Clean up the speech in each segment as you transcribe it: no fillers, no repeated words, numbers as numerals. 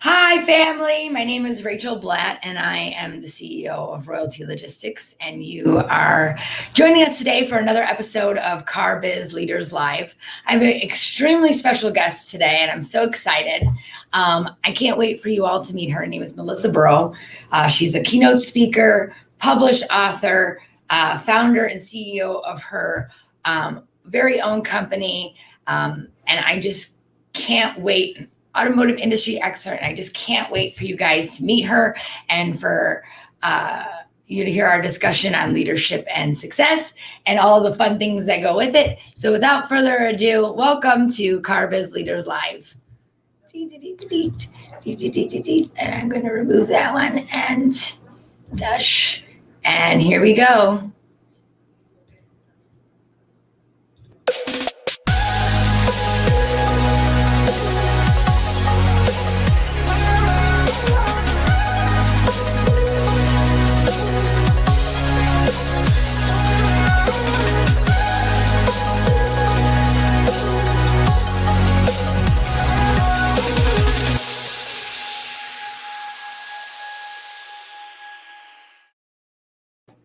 Hi, family. My name is Rachel Blatt, and I am the CEO of Royalty Logistics. And you are joining us today for another episode of Car Biz Leaders Live. I have an extremely special guest today, and I'm so excited. I can't wait for you all to meet her. Her name is Melissa Burrow. She's a keynote speaker, published author, founder, and CEO of her very own company. And I just can't wait. Automotive industry expert. And I just can't wait for you guys to meet her and for you to hear our discussion on leadership and success and all the fun things that go with it. So without further ado, welcome to Car Biz Leaders Live. And I'm going to remove that one and dash. And here we go.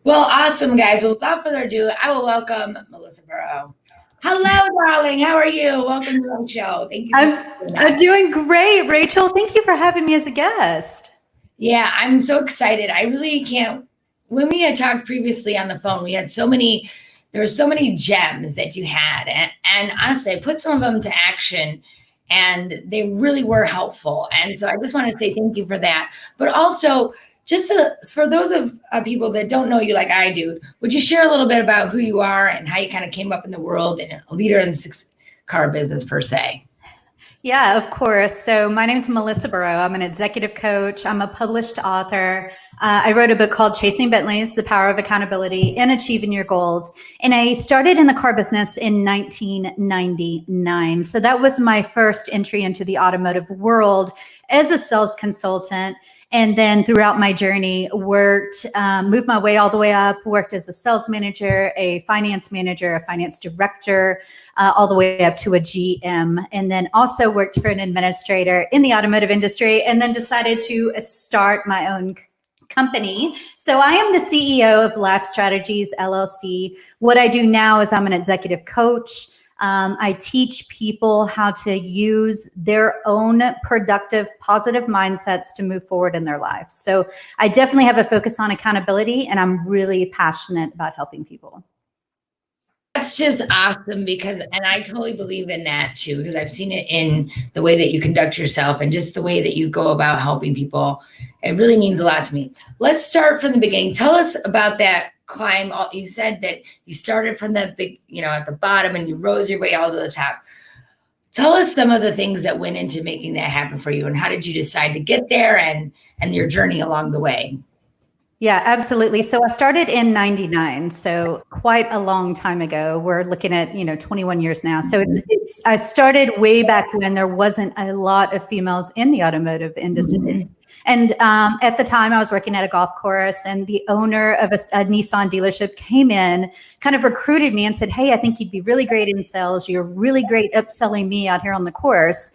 Well, awesome, guys. Well, without further ado, I will welcome Melissa Burrow. Hello, darling. How are you? Welcome to the show. Thank you so much. I'm doing great, Rachel. Thank you for having me as a guest. Yeah, I'm so excited. I really can't. When we had talked previously on the phone, we had there were so many gems that you had. And honestly, I put some of them to action and they really were helpful. And so I just want to say thank you for that. But also, for those of people that don't know you like I do, would you share a little bit about who you are and how you kind of came up in the world and a leader in the car business per se? Yeah, of course. So my name is Melissa Burrow. I'm an executive coach. I'm a published author. I wrote a book called Chasing Bentleys, The Power of Accountability and Achieving Your Goals. And I started in the car business in 1999. So that was my first entry into the automotive world as a sales consultant. And then throughout my journey, moved my way all the way up, worked as a sales manager, a finance manager, a finance director, all the way up to a GM. And then also worked for an administrator in the automotive industry, and then decided to start my own company. So I am the CEO of Life Strategies, LLC. What I do now is I'm an executive coach. I teach people how to use their own productive, positive mindsets to move forward in their lives. So I definitely have a focus on accountability, and I'm really passionate about helping people. That's just awesome and I totally believe in that too, because I've seen it in the way that you conduct yourself and just the way that you go about helping people. It really means a lot to me. Let's start from the beginning. Tell us about that climb. You said that you started from the big, at the bottom and you rose your way all to the top. Tell us some of the things that went into making that happen for you and how did you decide to get there and your journey along the way? Yeah, absolutely. So I started in 99, so quite a long time ago. We're looking at, 21 years now. So I started way back when there wasn't a lot of females in the automotive industry. Mm-hmm. And at the time I was working at a golf course, and the owner of a Nissan dealership came in, kind of recruited me and said, "Hey, I think you'd be really great in sales. You're really great upselling me out here on the course."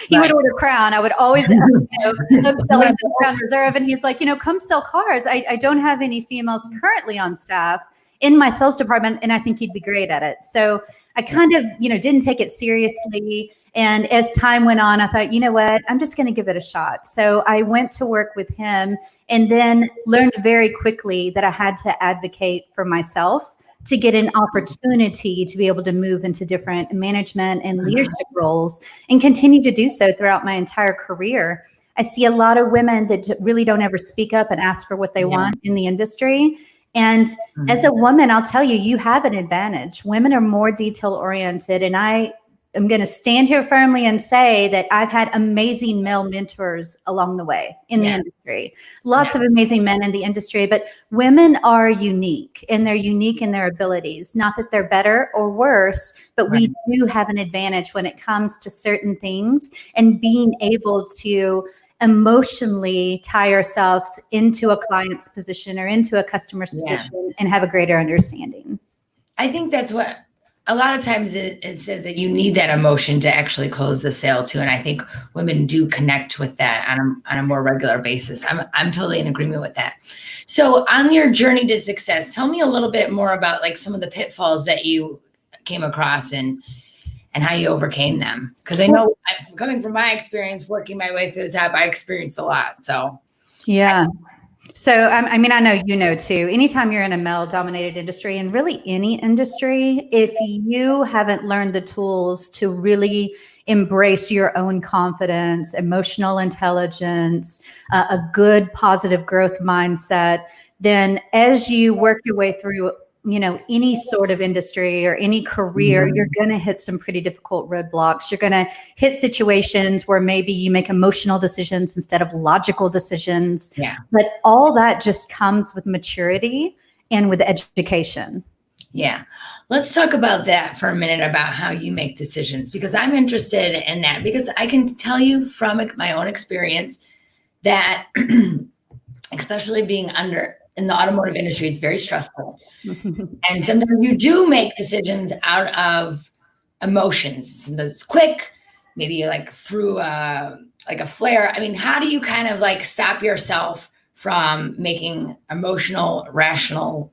He would order Crown. I would always upsell him to Crown Reserve. And he's like, "Come sell cars. I don't have any females currently on staff in my sales department, and I think you'd be great at it." So I kind of, didn't take it seriously. And as time went on, I thought, you know what, I'm just going to give it a shot. So I went to work with him and then learned very quickly that I had to advocate for myself to get an opportunity to be able to move into different management and leadership roles and continue to do so throughout my entire career. I see a lot of women that really don't ever speak up and ask for what they want in the industry. And as a woman, I'll tell you, you have an advantage. Women are more detail oriented. And I am going to stand here firmly and say that I've had amazing male mentors along the way in the industry. Lots of amazing men in the industry, but women are unique, and they're unique in their abilities. Not that they're better or worse, but we do have an advantage when it comes to certain things and being able to emotionally tie ourselves into a client's position or into a customer's position and have a greater understanding. I think that's what a lot of times it says that you need that emotion to actually close the sale too. And I think women do connect with that on a more regular basis. I'm totally in agreement with that. So on your journey to success, tell me a little bit more about like some of the pitfalls that you came across and how you overcame them. Because I know coming from my experience working my way through the top, I experienced a lot. So yeah. So, I mean, I know you know too, anytime you're in a male dominated industry, and really any industry, if you haven't learned the tools to really embrace your own confidence, emotional intelligence, a good positive growth mindset, then as you work your way through any sort of industry or any career, you're going to hit some pretty difficult roadblocks. You're going to hit situations where maybe you make emotional decisions instead of logical decisions. Yeah. But all that just comes with maturity and with education. Yeah. Let's talk about that for a minute about how you make decisions, because I'm interested in that, because I can tell you from my own experience that especially being in the automotive industry, it's very stressful. And sometimes you do make decisions out of emotions. And it's quick, maybe you like threw like a flare. I mean, how do you kind of like stop yourself from making emotional, irrational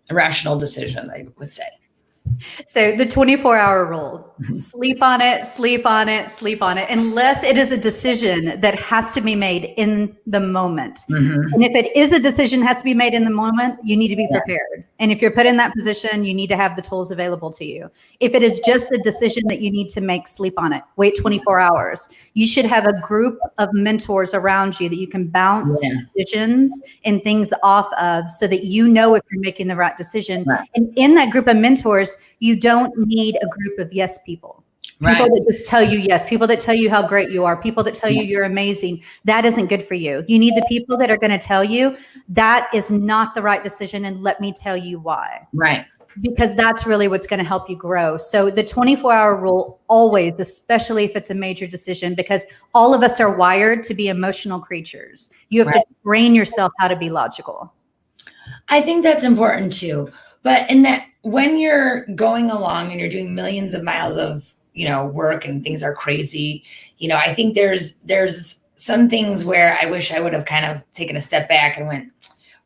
decisions, I would say? So the 24-hour rule, sleep on it, sleep on it, sleep on it, unless it is a decision that has to be made in the moment. And if it is a decision has to be made in the moment, you need to be prepared. And if you're put in that position, you need to have the tools available to you. If it is just a decision that you need to make, sleep on it, wait 24 hours. You should have a group of mentors around you that you can bounce decisions and things off of so that you know if you're making the right decision. And in that group of mentors, you don't need a group of yes people. People that just tell you yes, people that tell you how great you are, people that tell you you're amazing. That isn't good for you. You need the people that are going to tell you that is not the right decision, and let me tell you why. Right. Because that's really what's going to help you grow. So the 24-hour rule always, especially if it's a major decision, because all of us are wired to be emotional creatures. You have to train yourself how to be logical. I think that's important too. But in that, when you're going along and you're doing millions of miles of, work and things are crazy, I think there's some things where I wish I would have kind of taken a step back and went,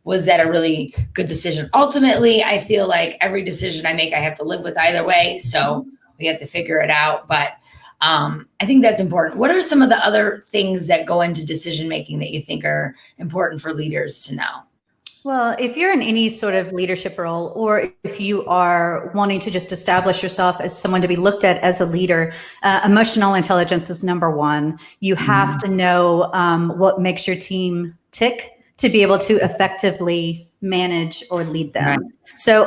was that a really good decision? Ultimately, I feel like every decision I make, I have to live with either way. So we have to figure it out. But I think that's important. What are some of the other things that go into decision making that you think are important for leaders to know? Well, if you're in any sort of leadership role, or if you are wanting to just establish yourself as someone to be looked at as a leader, emotional intelligence is number one. You have to know what makes your team tick to be able to effectively manage or lead them. So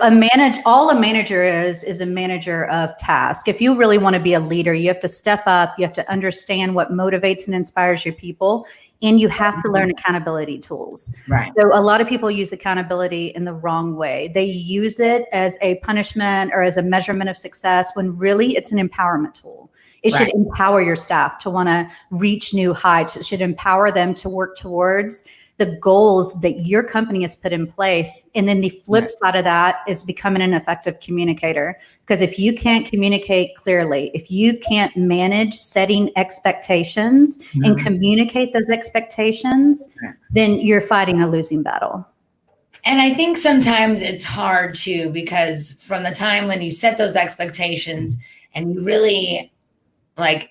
all a manager is a manager of task. If you really want to be a leader, you have to step up, you have to understand what motivates and inspires your people, and you have to learn accountability tools. So a lot of people use accountability in the wrong way. They use it as a punishment or as a measurement of success, when really it's an empowerment tool. It should empower your staff to want to reach new heights. It should empower them to work towards the goals that your company has put in place. And then the flip side of that is becoming an effective communicator. Because if you can't communicate clearly, if you can't manage setting expectations and communicate those expectations, then you're fighting a losing battle. And I think sometimes it's hard too, because from the time when you set those expectations and you really I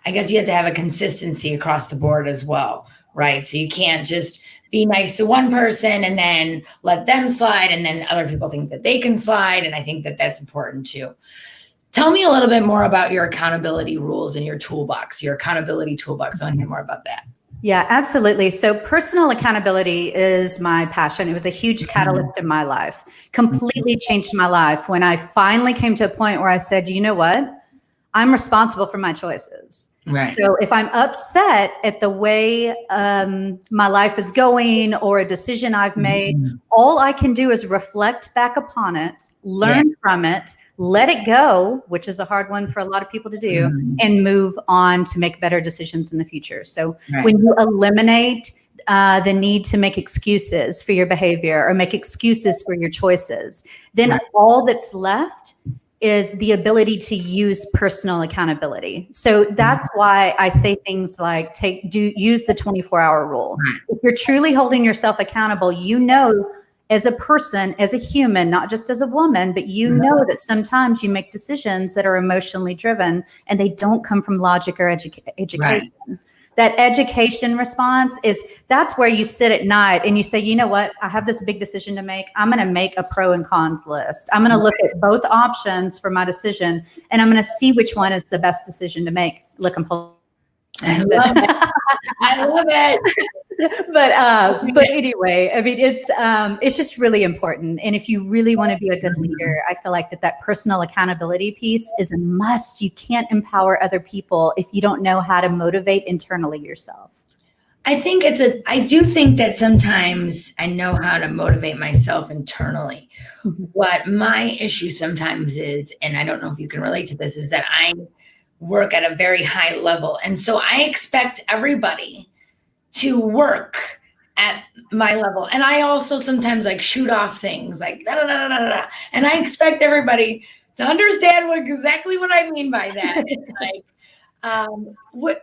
guess you have to have a consistency across the board as well. Right. So you can't just be nice to one person and then let them slide, and then other people think that they can slide. And I think that that's important too. Tell me a little bit more about your accountability rules and your toolbox, your accountability toolbox. I want to hear more about that. Yeah, absolutely. So personal accountability is my passion. It was a huge catalyst in my life, completely changed my life when I finally came to a point where I said, you know what? I'm responsible for my choices. So if I'm upset at the way my life is going or a decision I've made, all I can do is reflect back upon it, learn from it, let it go, which is a hard one for a lot of people to do, and move on to make better decisions in the future. So when you eliminate the need to make excuses for your behavior or make excuses for your choices, then all that's left is the ability to use personal accountability. So that's why I say things like use the 24-hour rule. If you're truly holding yourself accountable, as a person, as a human, not just as a woman, but that sometimes you make decisions that are emotionally driven and they don't come from logic or education. Right. That education response that's where you sit at night and you say, you know what, I have this big decision to make. I'm going to make a pro and cons list. I'm going to look at both options for my decision, and I'm going to see which one is the best decision to make. Look, I'm pulling. I love it. I love it. But anyway, I mean, it's just really important. And if you really want to be a good leader, I feel like that personal accountability piece is a must. You can't empower other people if you don't know how to motivate internally yourself. I do think that sometimes I know how to motivate myself internally. What my issue sometimes is, and I don't know if you can relate to this, is that I work at a very high level. And so I expect everybody to work at my level. And I also sometimes shoot off things like da, da, da, da, da. And I expect everybody to understand exactly what I mean by that.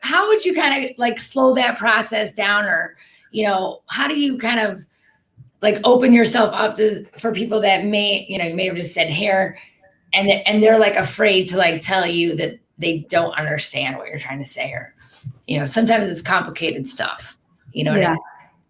How would you kind of slow that process down, or, how do you kind of open yourself up for people that may have just said hair and they're afraid to tell you that they don't understand what you're trying to say, or, sometimes it's complicated stuff, what I mean?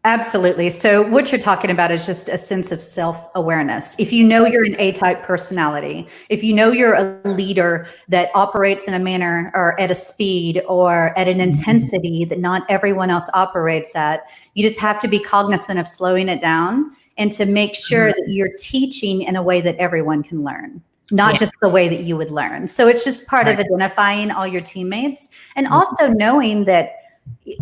Absolutely. So what you're talking about is just a sense of self-awareness. If you know you're an A-type personality, if you know you're a leader that operates in a manner or at a speed or at an intensity that not everyone else operates at, you just have to be cognizant of slowing it down and to make sure that you're teaching in a way that everyone can learn. Not just the way that you would learn. So it's just part of identifying all your teammates and also knowing that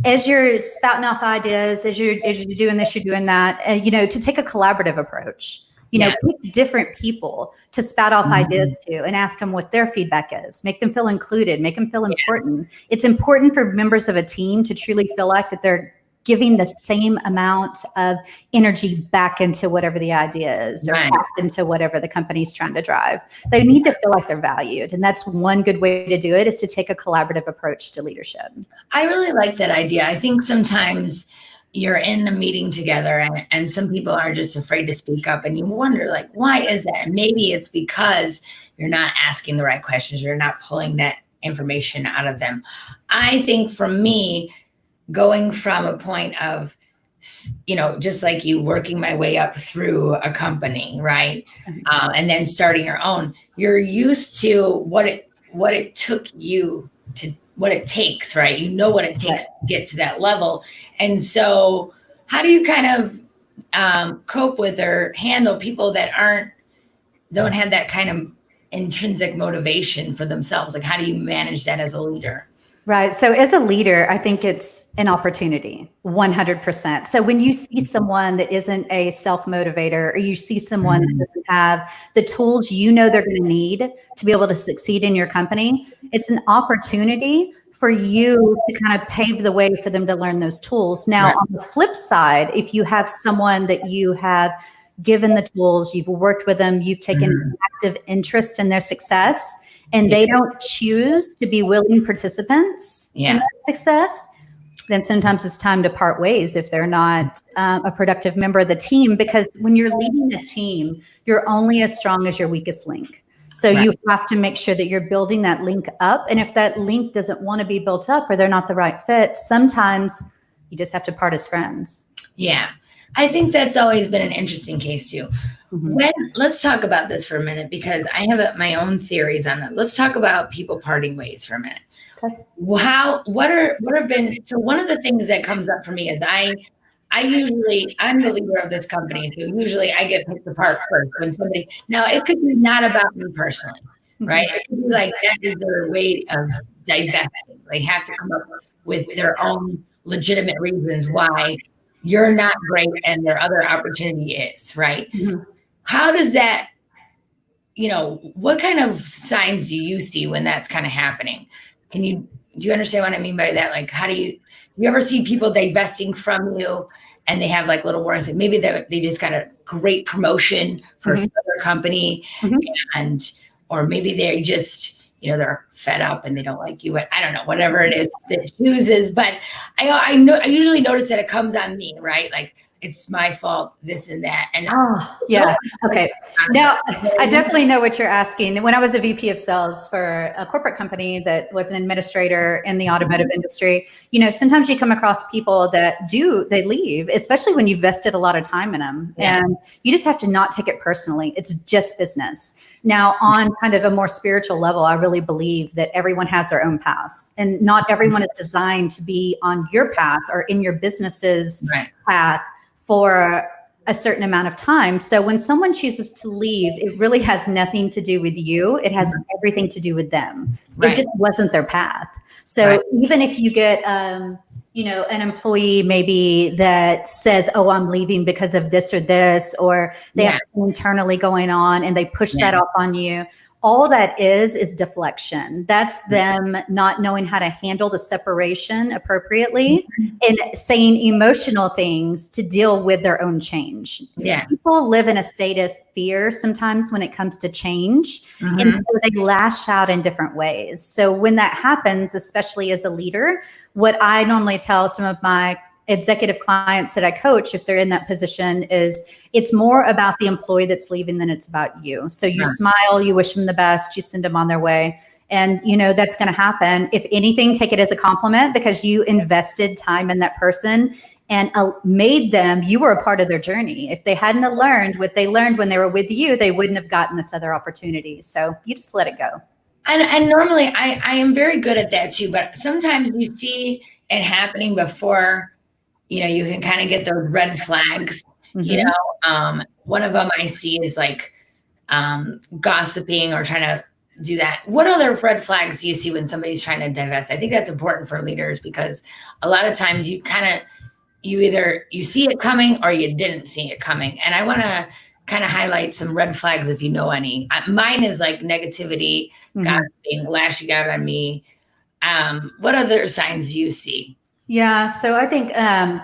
as you're spouting off ideas, as you're doing this, you're doing that, to take a collaborative approach, pick different people to spout off ideas to and ask them what their feedback is, make them feel included, make them feel important. It's important for members of a team to truly feel like that they're giving the same amount of energy back into whatever the idea is or back into whatever the company's trying to drive. They need to feel like they're valued. And that's one good way to do it, is to take a collaborative approach to leadership. I really like that idea. I think sometimes you're in a meeting together and some people are just afraid to speak up, and you wonder why is that? And maybe it's because you're not asking the right questions. You're not pulling that information out of them. I think for me, going from a point of, just like you, working my way up through a company, right? And then starting your own, you're used to what it took you to, what it takes, right? What it takes to get to that level. And so how do you kind of cope with or handle people that don't have that kind of intrinsic motivation for themselves? How do you manage that as a leader? Right. So as a leader, I think it's an opportunity, 100%. So when you see someone that isn't a self-motivator, or you see someone that doesn't have the tools they're going to need to be able to succeed in your company, it's an opportunity for you to kind of pave the way for them to learn those tools. Now, on the flip side, if you have someone that you have given the tools, you've worked with them, you've taken an active interest in their success, and they don't choose to be willing participants in that success, then sometimes it's time to part ways if they're not a productive member of the team. Because when you're leading a team, you're only as strong as your weakest link. So you have to make sure that you're building that link up. And if that link doesn't want to be built up, or they're not the right fit, sometimes you just have to part as friends. Yeah. I think that's always been an interesting case too. Let's talk about this for a minute, because I have my own theories on that. Let's talk about people parting ways for a minute. Okay. What have been, so one of the things that comes up for me is I'm the leader of this company. So usually I get picked apart first when somebody, now it could be not about me personally, right? It could be that is their way of divesting. They have to come up with their own legitimate reasons why you're not great and their other opportunity is, right? How does that, what kind of signs do you see when that's kind of happening? Do you understand what I mean by that? How do you ever see people divesting from you and they have little warnings, maybe they just got a great promotion for some other company or maybe they just, they're fed up and they don't like you. I don't know, whatever it is that chooses. But I usually notice that it comes on me, right? Like, it's my fault, this and that. And yeah. Okay. Now, I definitely know what you're asking. When I was a VP of sales for a corporate company that was an administrator in the automotive industry, sometimes you come across people that they leave, especially when you've vested a lot of time in them. Yeah. And you just have to not take it personally. It's just business. Now, on kind of a more spiritual level, I really believe that everyone has their own paths, and not everyone is designed to be on your path or in your business's path for a certain amount of time. So when someone chooses to leave, it really has nothing to do with you. It has everything to do with them. It just wasn't their path. So even if you get, an employee maybe that says, oh, I'm leaving because of this or this, or they have something internally going on and they push that off on you. All that is deflection. That's them not knowing how to handle the separation appropriately and saying emotional things to deal with their own change. Yeah. People live in a state of fear sometimes when it comes to change. And so they lash out in different ways. So when that happens, especially as a leader, what I normally tell some of my executive clients that I coach, if they're in that position, is it's more about the employee that's leaving than it's about you. So you smile, you wish them the best, you send them on their way. And, that's going to happen. If anything, take it as a compliment, because you invested time in that person and you were a part of their journey. If they hadn't learned what they learned when they were with you, they wouldn't have gotten this other opportunity. So you just let it go. And normally I am very good at that too, but sometimes you see it happening before you can kind of get those red flags. One of them I see is like gossiping or trying to do that. What other red flags do you see when somebody's trying to divest? I think that's important for leaders, because a lot of times you either see it coming or you didn't see it coming. And I want to kind of highlight some red flags if you know any. Mine is like negativity, gossiping, lashing out on me. What other signs do you see? Yeah, so I think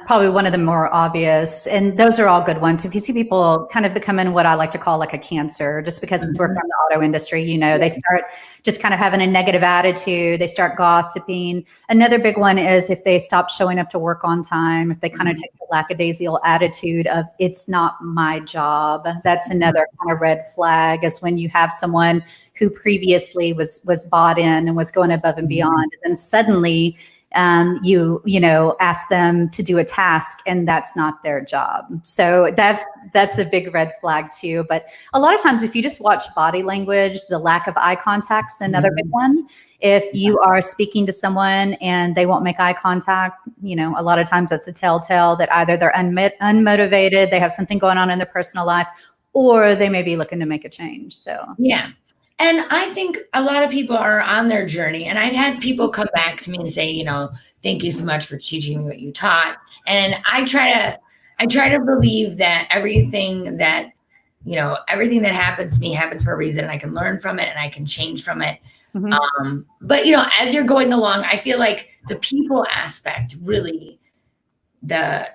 probably one of the more obvious, and those are all good ones. If you see people kind of becoming what I like to call like a cancer, just because we're from the auto industry, they start just kind of having a negative attitude. They start gossiping. Another big one is if they stop showing up to work on time, if they kind of take the lackadaisical attitude of it's not my job. That's another kind of red flag, is when you have someone who previously was bought in and was going above and beyond, and then suddenly you ask them to do a task and that's not their job. So that's a big red flag too. But a lot of times, if you just watch body language, the lack of eye contact's another big one. If you are speaking to someone and they won't make eye contact, a lot of times that's a telltale that either they're unmotivated, they have something going on in their personal life, or they may be looking to make a change. So yeah. And I think a lot of people are on their journey, and I've had people come back to me and say, thank you so much for teaching me what you taught. And I try to believe that everything that happens to me happens for a reason, and I can learn from it and I can change from it. But as you're going along, I feel like the people aspect, really, the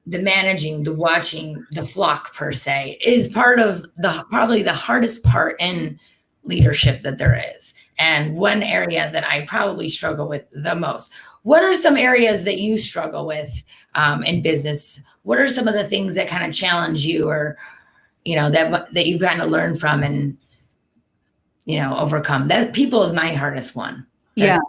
managing, the watching, the flock per se, is part of probably the hardest part in leadership that there is, and one area that I probably struggle with the most. What are some areas that you struggle with in business? What are some of the things that kind of challenge you, or that you've gotten to learn from and overcome? That people is my hardest one. That's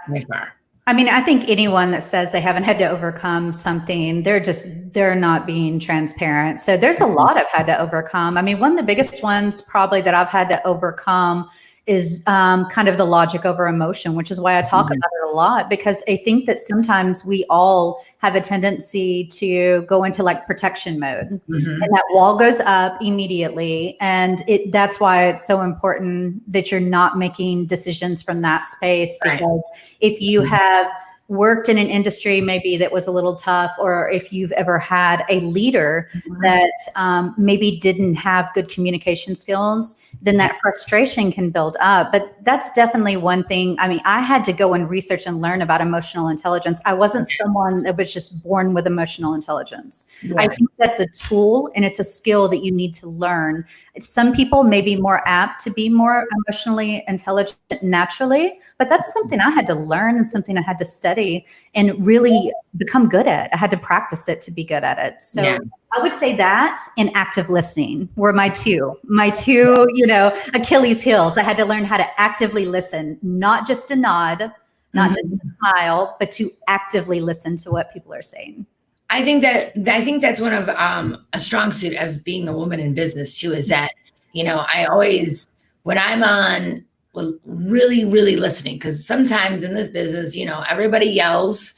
by far. I mean, I think anyone that says they haven't had to overcome something, they're not being transparent. So there's a lot I've had to overcome. I mean, one of the biggest ones probably that I've had to overcome is kind of the logic over emotion, which is why I talk about it a lot, because I think that sometimes we all have a tendency to go into like protection mode, and that wall goes up immediately. And that's why it's so important that you're not making decisions from that space, because if you have worked in an industry maybe that was a little tough, or if you've ever had a leader that maybe didn't have good communication skills, then that frustration can build up. But that's definitely one thing. I mean, I had to go and research and learn about emotional intelligence. I wasn't someone that was just born with emotional intelligence. I think that's a tool and it's a skill that you need to learn. Some people may be more apt to be more emotionally intelligent naturally, but that's something I had to learn and something I had to study and really become good at. I had to practice it to be good at it. So I would say that and active listening were my two, Achilles heels. I had to learn how to actively listen, not just to nod, not just to smile, but to actively listen to what people are saying. I think that's one of a strong suit as being a woman in business too, is that, I always, when I'm on, really, really listening, because sometimes in this business, everybody yells,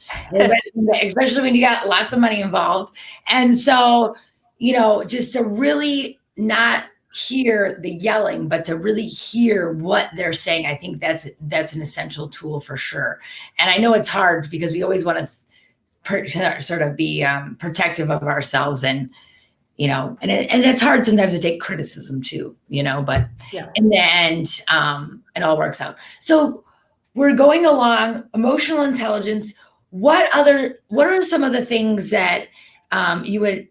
especially when you got lots of money involved. And so, just to really not hear the yelling, but to really hear what they're saying, I think that's an essential tool for sure. And I know it's hard because we always want to sort of be protective of ourselves, and and it's hard sometimes to take criticism too, but in the end, it all works out. So we're going along emotional intelligence. What are some of the things that you would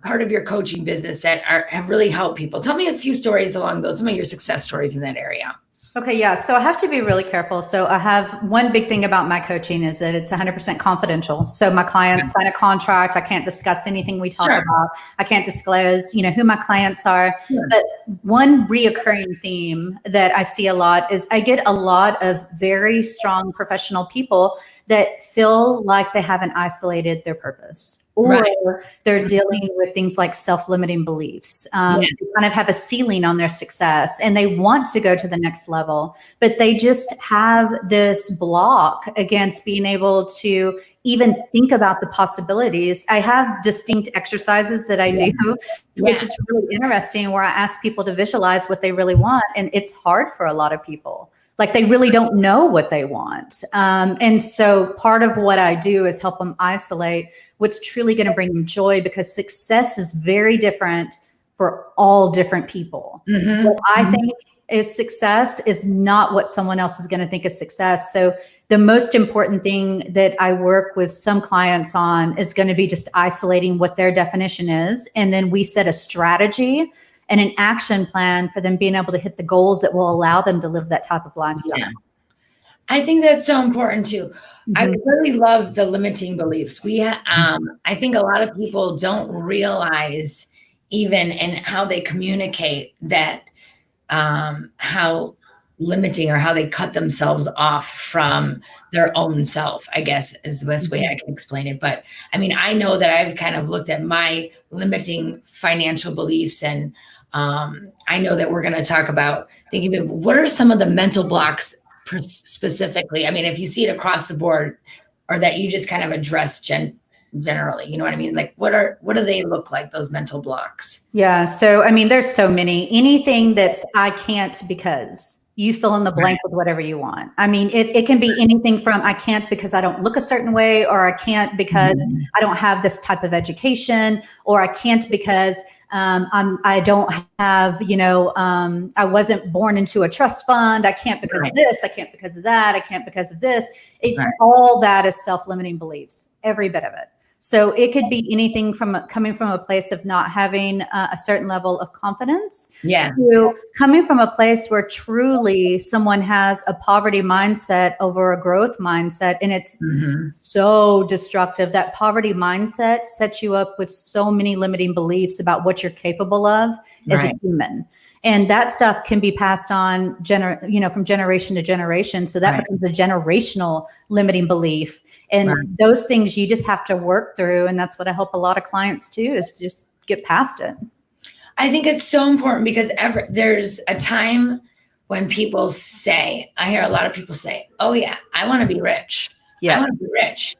part of your coaching business that have really helped people? Tell me a few stories along those, some of your success stories in that area. Okay. Yeah. So I have to be really careful. So I have one big thing about my coaching is that it's 100% confidential. So my clients sign a contract. I can't discuss anything we talk about. I can't disclose, who my clients are. But one reoccurring theme that I see a lot is I get a lot of very strong professional people that feel like they haven't isolated their purpose. Or they're dealing with things like self-limiting beliefs. They kind of have a ceiling on their success and they want to go to the next level, but they just have this block against being able to even think about the possibilities. I have distinct exercises that I do, which is really interesting, where I ask people to visualize what they really want. And it's hard for a lot of people. Like they really don't know what they want. And so part of what I do is help them isolate what's truly going to bring them joy, because success is very different for all different people. What I think is success is not what someone else is going to think is success. So the most important thing that I work with some clients on is going to be just isolating what their definition is. And then we set a strategy and an action plan for them being able to hit the goals that will allow them to live that type of lifestyle. I think that's so important too. I really love the limiting beliefs. I think a lot of people don't realize even in how they communicate that how limiting or how they cut themselves off from their own self, I guess is the best way I can explain it. But I mean, I know that I've kind of looked at my limiting financial beliefs, and I know that we're going to talk about thinking about what are some of the mental blocks specifically. I mean, if you see it across the board, or that you just kind of address generally, you know what I mean? Like what do they look like, those mental blocks? Yeah. So, I mean, there's so many, anything that's I can't because. You fill in the blank with whatever you want. I mean, it can be anything from I can't because I don't look a certain way, or I can't because I don't have this type of education, or I can't because I don't have, I wasn't born into a trust fund. I can't because of this. I can't because of that. I can't because of this. All that is self-limiting beliefs, every bit of it. So it could be anything from coming from a place of not having a certain level of confidence, to coming from a place where truly someone has a poverty mindset over a growth mindset. And it's so destructive. That poverty mindset sets you up with so many limiting beliefs about what you're capable of as a human. And that stuff can be passed on, from generation to generation. So that becomes a generational limiting belief. And those things you just have to work through. And that's what I help a lot of clients too, is just get past it. I think it's so important because there's a time when people say, I hear a lot of people say, oh yeah, I want to be rich. I want to be rich.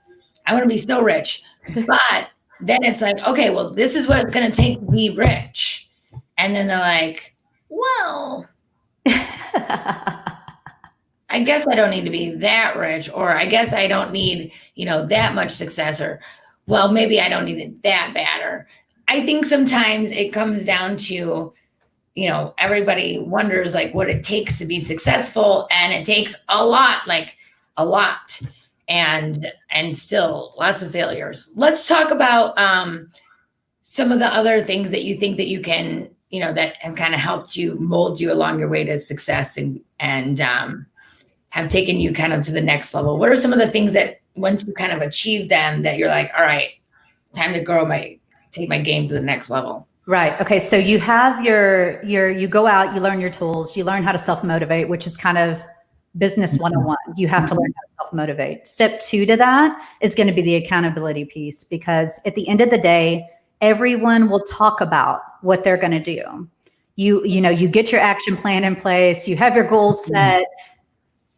I want to be so rich. But then it's like, okay, well, this is what it's going to take to be rich. And then they're like, well, I guess I don't need to be that rich, or I guess I don't need, that much success, or, well, maybe I don't need it that bad. Or I think sometimes it comes down to everybody wonders like what it takes to be successful, and it takes a lot, like a lot, and still lots of failures. Let's talk about some of the other things that you think that you can, that have kind of helped you mold you along your way to success, and have taken you kind of to the next level. What are some of the things that once you kind of achieve them that you're like, all right, time to take my game to the next level? Right. Okay. So you have you go out, you learn your tools, you learn how to self-motivate, which is kind of business 101. You have to learn how to self-motivate. Step 2 to that is going to be the accountability piece, because at the end of the day, everyone will talk about what they're going to do. You get your action plan in place, you have your goals set,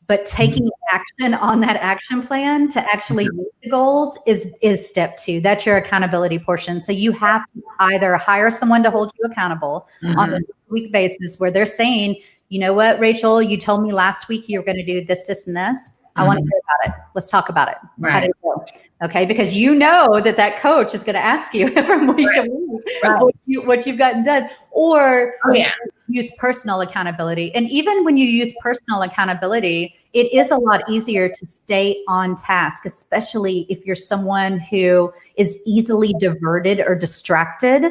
but taking action on that action plan to actually meet the goals is step 2. That's your accountability portion. So you have to either hire someone to hold you accountable on a week basis, where they're saying, you know what, Rachel, you told me last week you were going to do this, this, and this. I want to hear about it. Let's talk about it. Right. How did it go? Okay, because you know that coach is going to ask you from week to week what you've gotten done, or use personal accountability. And even when you use personal accountability, it is a lot easier to stay on task, especially if you're someone who is easily diverted or distracted.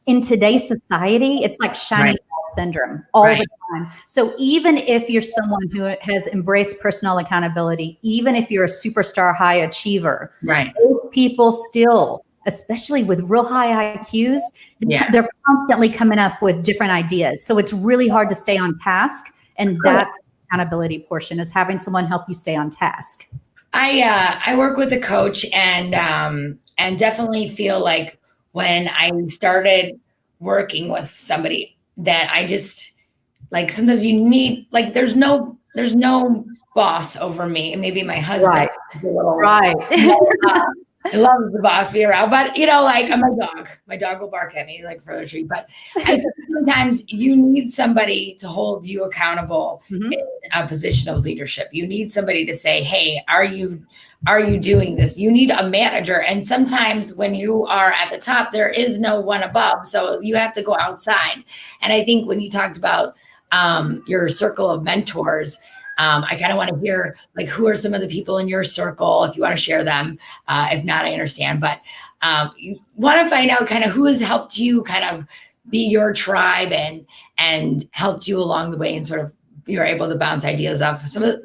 In today's society, it's like shiny syndrome all the time. So even if you're someone who has embraced personal accountability, even if you're a superstar high achiever, those people still, especially with real high IQs, they're constantly coming up with different ideas. So it's really hard to stay on task. And that's the accountability portion, is having someone help you stay on task. I work with a coach, and definitely feel like when I started working with somebody, that I just, like, sometimes you need, like, there's no boss over me. Maybe my husband is a little, I love the boss be around, but like, my dog will bark at me like for a treat. But I think sometimes you need somebody to hold you accountable in a position of leadership. You need somebody to say, hey, are you doing this? You need a manager. And sometimes when you are at the top, there is no one above. So you have to go outside. And I think when you talked about your circle of mentors, I kind of want to hear, like, who are some of the people in your circle, if you want to share them. If not, I understand. But you want to find out kind of who has helped you kind of be your tribe and helped you along the way, and sort of you're able to bounce ideas off some of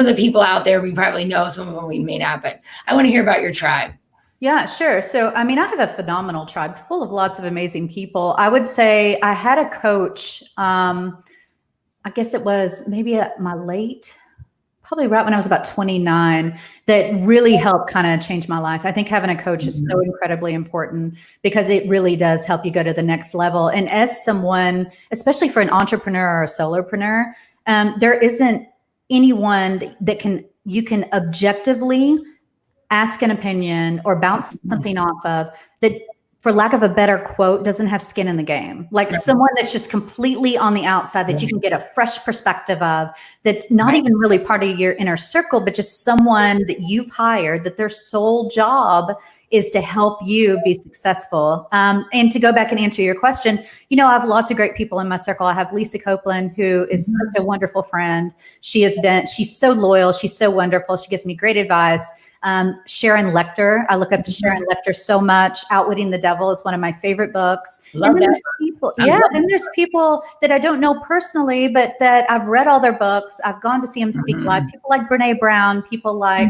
the people out there. We probably know, some of them we may not, but I want to hear about your tribe. Yeah, sure. So, I mean, I have a phenomenal tribe full of lots of amazing people. I would say I had a coach, I guess it was maybe probably right when I was about 29, that really helped kind of change my life. I think having a coach is so incredibly important, because it really does help you go to the next level. And as someone, especially for an entrepreneur or a solopreneur, there isn't anyone that you can objectively ask an opinion or bounce something off of, that, for lack of a better quote, doesn't have skin in the game. Like someone that's just completely on the outside, that you can get a fresh perspective of, that's not even really part of your inner circle, but just someone that you've hired, that their sole job is to help you be successful. And to go back and answer your question, I have lots of great people in my circle. I have Lisa Copeland, who is such a wonderful friend. She's so loyal. She's so wonderful. She gives me great advice. Sharon Lecter. I look up to Sharon Lecter so much. Outwitting the Devil is one of my favorite books. Love that. Then there's people that I don't know personally, but that I've read all their books. I've gone to see them speak live. People like Brene Brown, people like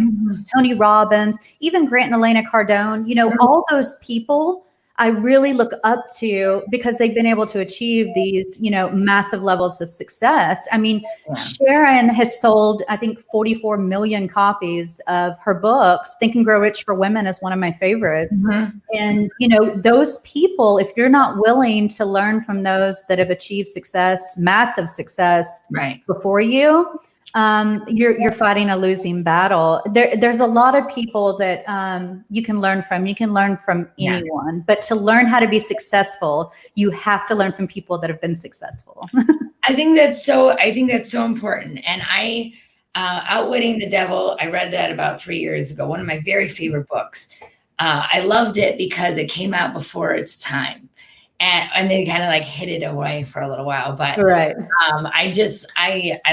Tony Robbins, even Grant and Elena Cardone. All those people I really look up to, because they've been able to achieve these, massive levels of success. I mean, Sharon has sold, I think, 44 million copies of her books. Think and Grow Rich for Women is one of my favorites. And, those people, if you're not willing to learn from those that have achieved success, massive success before you, you're fighting a losing battle. There's a lot of people that you can learn from. You can learn from anyone, but to learn how to be successful, you have to learn from people that have been successful. I think that's so important. And Outwitting the Devil, I read that about 3 years ago. One of my very favorite books. I loved it because it came out before its time. and they kind of like hid it away for a little while. But Right. I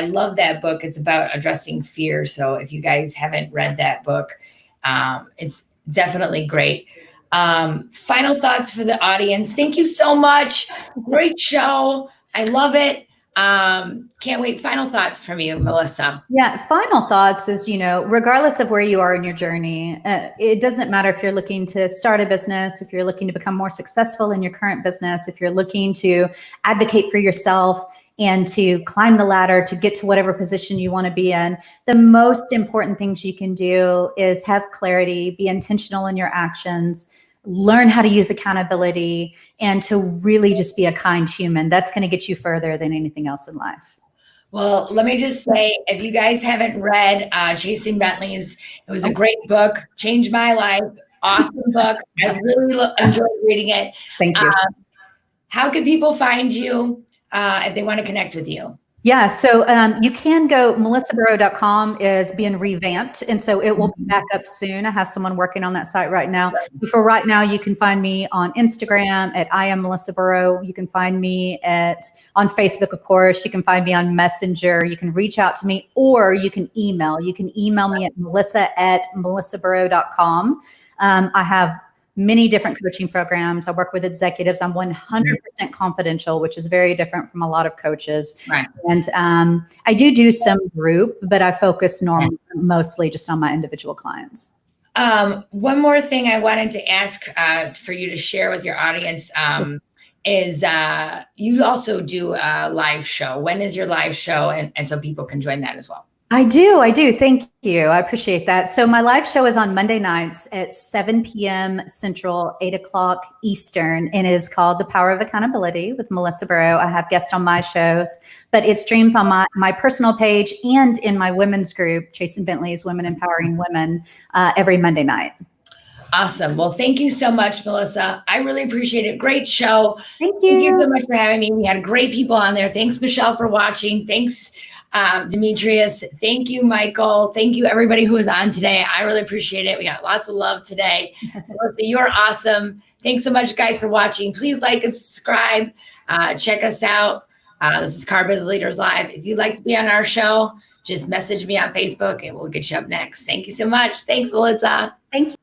love that book. It's about addressing fear. So if you guys haven't read that book, it's definitely great. Final thoughts for the audience. Thank you so much. Great show. I love it. Can't wait. Final thoughts from you, Melissa. Yeah. Final thoughts is, regardless of where you are in your journey, it doesn't matter if you're looking to start a business, if you're looking to become more successful in your current business, if you're looking to advocate for yourself and to climb the ladder to get to whatever position you want to be in. The most important things you can do is have clarity, be intentional in your actions, learn how to use accountability, and to really just be a kind human. That's going to get you further than anything else in life. Well, let me just say, if you guys haven't read Chasing Bentley's, it was a great book, changed my life. Awesome book. I really enjoyed reading it. Thank you. How can people find you if they want to connect with you? Yeah, so you can go, melissaburrow.com is being revamped, and so it will be back up soon. I have someone working on that site right now. But for right now, you can find me on Instagram at I am Melissa Burrow. You can find me on Facebook, of course. You can find me on Messenger. You can reach out to me, or you can email. You can email me at melissa@melissaburrow.com. I have many different coaching programs. I work with executives. I'm 100% confidential, which is very different from a lot of coaches. Right. And I do some group, but I focus mostly just on my individual clients. One more thing I wanted to ask for you to share with your audience is you also do a live show. When is your live show? And so people can join that as well. I do. Thank you. I appreciate that. So my live show is on Monday nights at 7 p.m. Central, 8 o'clock Eastern, and it is called The Power of Accountability with Melissa Burrow. I have guests on my shows, but it streams on my personal page and in my women's group, Chasing Bentley's Women Empowering Women, every Monday night. Awesome. Well, thank you so much, Melissa. I really appreciate it. Great show. Thank you. Thank you so much for having me. We had great people on there. Thanks, Michelle, for watching. Thanks, Demetrius. Thank you, Michael. Thank you, everybody who was on today. I really appreciate it. We got lots of love today. Melissa, you're awesome. Thanks so much, guys, for watching. Please like and subscribe. Check us out. This is Car Biz Leaders Live. If you'd like to be on our show, just message me on Facebook and we'll get you up next. Thank you so much. Thanks, Melissa. Thank you.